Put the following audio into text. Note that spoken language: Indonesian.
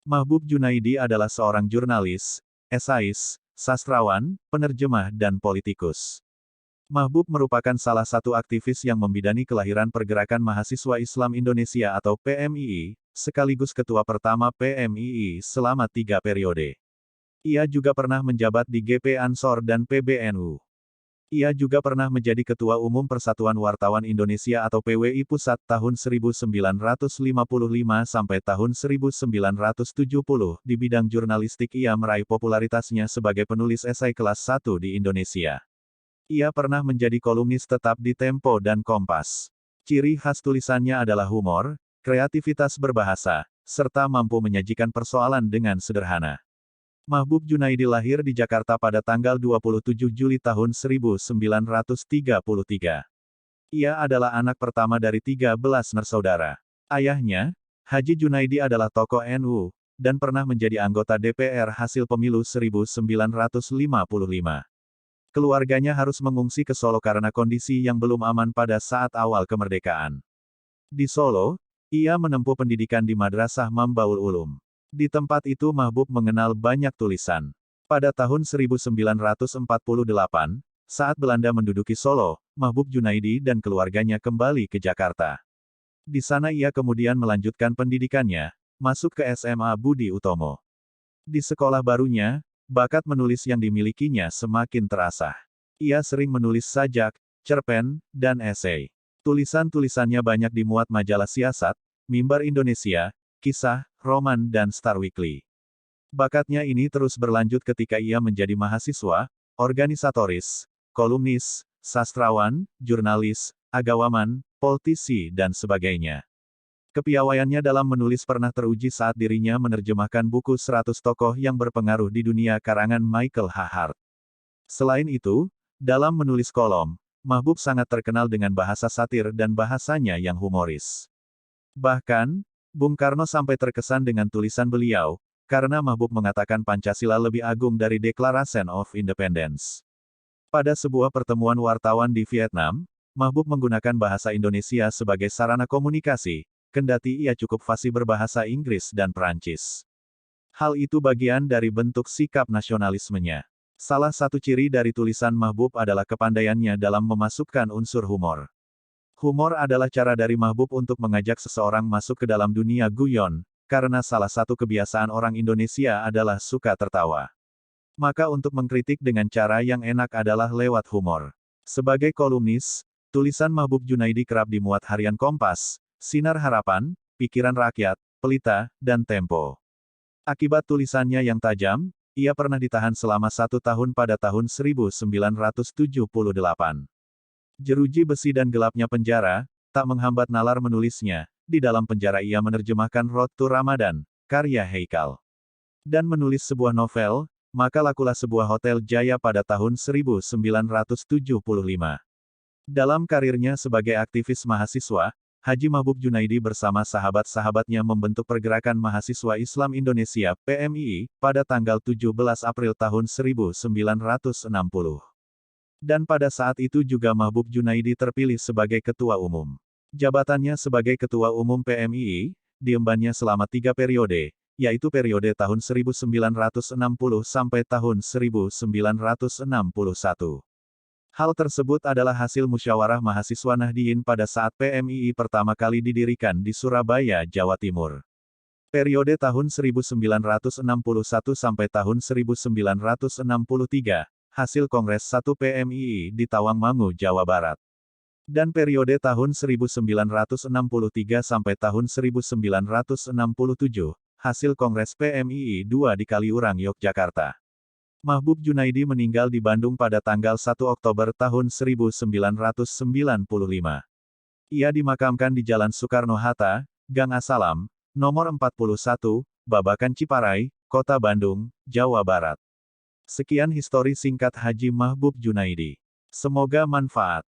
Mahbub Junaidi adalah seorang jurnalis, esais, sastrawan, penerjemah dan politikus. Mahbub merupakan salah satu aktivis yang membidani kelahiran Pergerakan Mahasiswa Islam Indonesia atau PMII, sekaligus ketua pertama PMII selama 3 periode. Ia juga pernah menjabat di GP Ansor dan PBNU. Ia juga pernah menjadi Ketua Umum Persatuan Wartawan Indonesia atau PWI Pusat tahun 1955 sampai tahun 1970. Di bidang jurnalistik ia meraih popularitasnya sebagai penulis esai kelas 1 di Indonesia. Ia pernah menjadi kolumnis tetap di Tempo dan Kompas. Ciri khas tulisannya adalah humor, kreativitas berbahasa, serta mampu menyajikan persoalan dengan sederhana. Mahbub Junaidi lahir di Jakarta pada tanggal 27 Juli tahun 1933. Ia adalah anak pertama dari 13 bersaudara. Ayahnya, Haji Junaidi adalah tokoh NU, dan pernah menjadi anggota DPR hasil pemilu 1955. Keluarganya harus mengungsi ke Solo karena kondisi yang belum aman pada saat awal kemerdekaan. Di Solo, ia menempuh pendidikan di Madrasah Mambaul Ulum. Di tempat itu Mahbub mengenal banyak tulisan. Pada tahun 1948, saat Belanda menduduki Solo, Mahbub Junaidi dan keluarganya kembali ke Jakarta. Di sana ia kemudian melanjutkan pendidikannya, masuk ke SMA Budi Utomo. Di sekolah barunya, bakat menulis yang dimilikinya semakin terasah. Ia sering menulis sajak, cerpen, dan esai. Tulisan-tulisannya banyak dimuat majalah siasat, Mimbar Indonesia, Kisah, Roman dan Star Weekly. Bakatnya ini terus berlanjut ketika ia menjadi mahasiswa, organisatoris, kolumnis, sastrawan, jurnalis, agawaman, politisi dan sebagainya. Kepiawaiannya dalam menulis pernah teruji saat dirinya menerjemahkan buku 100 tokoh yang berpengaruh di dunia karangan Michael H. Hart. Selain itu, dalam menulis kolom, Mahbub sangat terkenal dengan bahasa satir dan bahasanya yang humoris. Bahkan, Bung Karno sampai terkesan dengan tulisan beliau, karena Mahbub mengatakan Pancasila lebih agung dari Declaration of Independence. Pada sebuah pertemuan wartawan di Vietnam, Mahbub menggunakan bahasa Indonesia sebagai sarana komunikasi, kendati ia cukup fasih berbahasa Inggris dan Perancis. Hal itu bagian dari bentuk sikap nasionalismenya. Salah satu ciri dari tulisan Mahbub adalah kepandaiannya dalam memasukkan unsur humor. Humor adalah cara dari Mahbub untuk mengajak seseorang masuk ke dalam dunia guyon, karena salah satu kebiasaan orang Indonesia adalah suka tertawa. Maka untuk mengkritik dengan cara yang enak adalah lewat humor. Sebagai kolumnis, tulisan Mahbub Junaidi kerap dimuat harian Kompas, Sinar Harapan, Pikiran Rakyat, Pelita, dan Tempo. Akibat tulisannya yang tajam, ia pernah ditahan selama 1 tahun pada tahun 1978. Jeruji besi dan gelapnya penjara, tak menghambat nalar menulisnya. Di dalam penjara ia menerjemahkan Road to Ramadan, karya Haikal. Dan menulis sebuah novel, Maka Lakulah Sebuah Hotel Jaya pada tahun 1975. Dalam karirnya sebagai aktivis mahasiswa, Haji Mahbub Junaidi bersama sahabat-sahabatnya membentuk Pergerakan Mahasiswa Islam Indonesia (PMII) pada tanggal 17 April tahun 1960. Dan pada saat itu juga Mahbub Junaidi terpilih sebagai Ketua Umum. Jabatannya sebagai Ketua Umum PMII, diembannya selama 3 periode, yaitu periode tahun 1960 sampai tahun 1961. Hal tersebut adalah hasil musyawarah mahasiswa Nahdien pada saat PMII pertama kali didirikan di Surabaya, Jawa Timur. Periode tahun 1961 sampai tahun 1963. Hasil Kongres 1 PMII di Tawangmangu, Jawa Barat. Dan periode tahun 1963 sampai tahun 1967, hasil Kongres PMII 2 di Kaliurang, Yogyakarta. Mahbub Junaidi meninggal di Bandung pada tanggal 1 Oktober tahun 1995. Ia dimakamkan di Jalan Soekarno-Hatta, Gang Asalam, nomor 41, Babakan Ciparai, Kota Bandung, Jawa Barat. Sekian histori singkat Haji Mahbub Junaidi. Semoga manfaat.